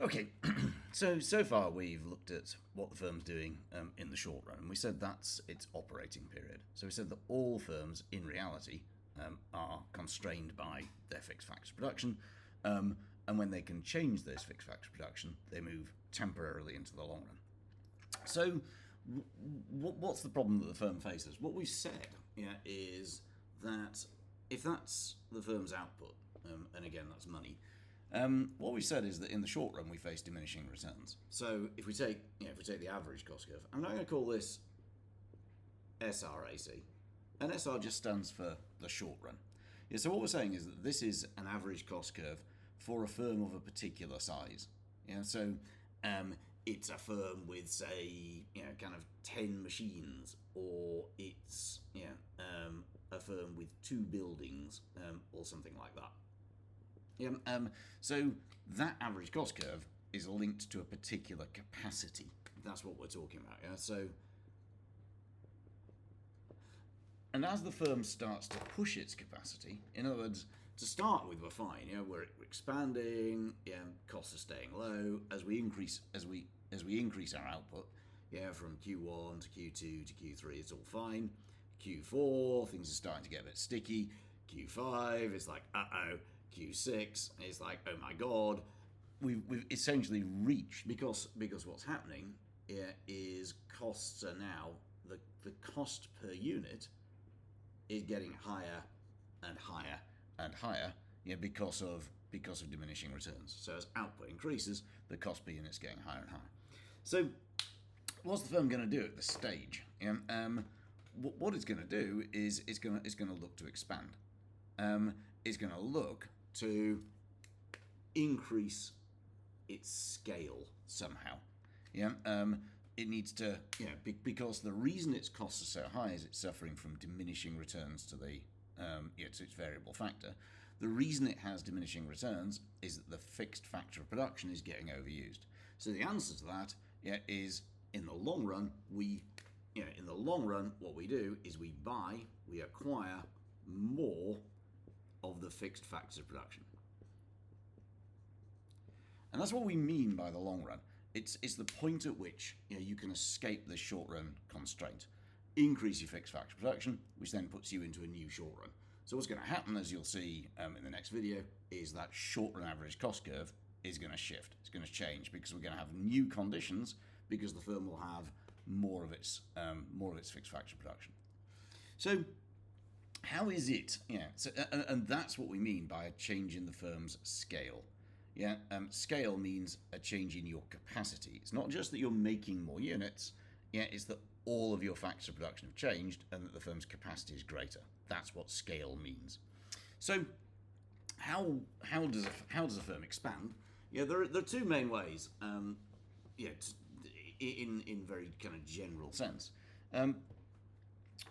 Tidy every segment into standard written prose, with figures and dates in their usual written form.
Okay, so far we've looked at what the firm's doing in the short run, and we said that's its operating period. So we said that all firms, in reality, are constrained by their fixed factor production, and when they can change this fixed factor production, they move temporarily into the long run. So, what's the problem that the firm faces? What we've said, is that if that's the firm's output, and again that's money, what we've said is that in the short run we face diminishing returns. So if we take the average cost curve, I'm not going to call this SRAC, and SR just stands for the short run. So what we're saying is that this is an average cost curve for a firm of a particular size. So it's a firm with, say, kind of 10 machines, or it's a firm with 2 buildings, or something like that. So that average cost curve is linked to a particular capacity. That's what we're talking about. And as the firm starts to push its capacity, in other words, to start with, we're fine. We're expanding. Costs are staying low. As we increase our output, from Q1 to Q2 to Q3, it's all fine. Q4, things are starting to get a bit sticky. Q5, it's like, Q6 is like, oh my god, we've essentially reached, because what's happening is costs are now, the cost per unit is getting higher and higher and higher, because of diminishing returns. So as output increases, the cost per unit is getting higher and higher. So what's the firm going to do at this stage? What it's going to do is it's going to look to expand. It's going to look to increase its scale somehow. It needs to, because the reason its costs are so high is it's suffering from diminishing returns to the to its variable factor. The reason it has diminishing returns is that the fixed factor of production is getting overused. So the answer to that is, in the long run, what we do is we acquire more of the fixed factors of production. And that's what we mean by the long run. It's the point at which you can escape the short run constraint, increase your fixed factor production, which then puts you into a new short run. So what's going to happen, as you'll see in the next video, is that short run average cost curve is going to shift. It's going to change because we're going to have new conditions, because the firm will have more of its fixed factor production. So how is it? And that's what we mean by a change in the firm's scale. Scale means a change in your capacity. It's not just that you're making more units. It's that all of your factors of production have changed and that the firm's capacity is greater. That's what scale means. So how does a firm expand? There are 2 main ways. In very kind of general sense.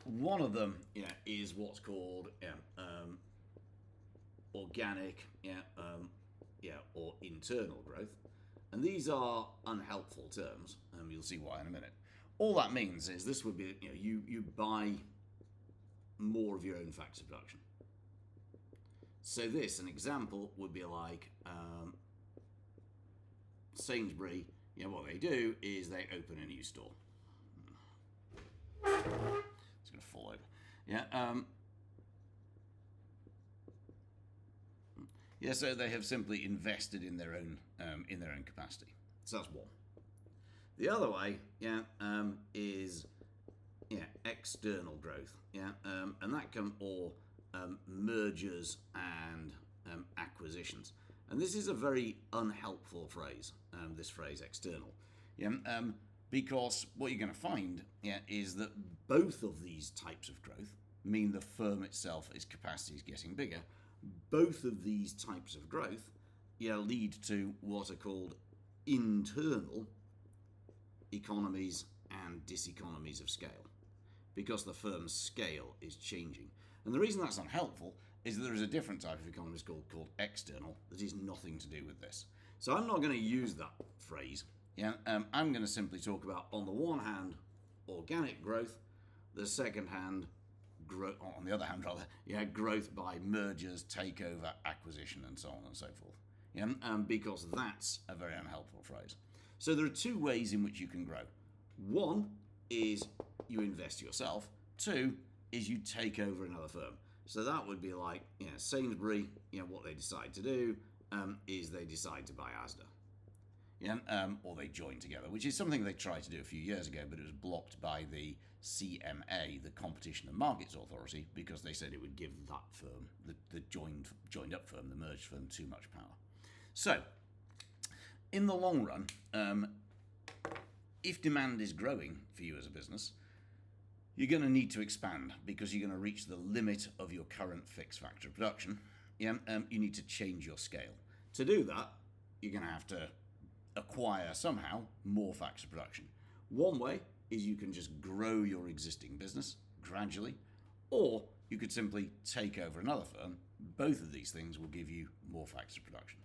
One of them, is what's called organic, or internal growth, and these are unhelpful terms. You'll see why in a minute. All that means is this would be, you buy more of your own factors of production. So an example would be like Sainsbury. What they do is they open a new store. It's going to fall over. So they have simply invested in their own capacity. So that's one. The other way, is external growth. And that mergers and acquisitions. And this is a very unhelpful phrase. This phrase, external. Because what you're going to find is that both of these types of growth mean the firm itself, its capacity is getting bigger. Both of these types of growth lead to what are called internal economies and diseconomies of scale, because the firm's scale is changing. And the reason that's unhelpful is that there is a different type of economies called external that is nothing to do with this. So I'm not going to use that phrase. I'm going to simply talk about, on the one hand, organic growth, the second hand, on the other hand, growth by mergers, takeover, acquisition, and so on and so forth. Yeah, because that's a very unhelpful phrase. So there are two ways in which you can grow. One is you invest yourself. Two is you take over another firm. So that would be like, Sainsbury. What they decide to do is they decide to buy Asda. Yeah, or they join together, which is something they tried to do a few years ago, but it was blocked by the CMA, the Competition and Markets Authority, because they said it would give that firm, the joined up firm, the merged firm, too much power. So, in the long run, if demand is growing for you as a business, you're going to need to expand because you're going to reach the limit of your current fixed factor of production. Yeah, you need to change your scale. To do that, you're going to have to acquire somehow more factor production. One way is you can just grow your existing business gradually, or you could simply take over another firm. Both of these things will give you more factor production.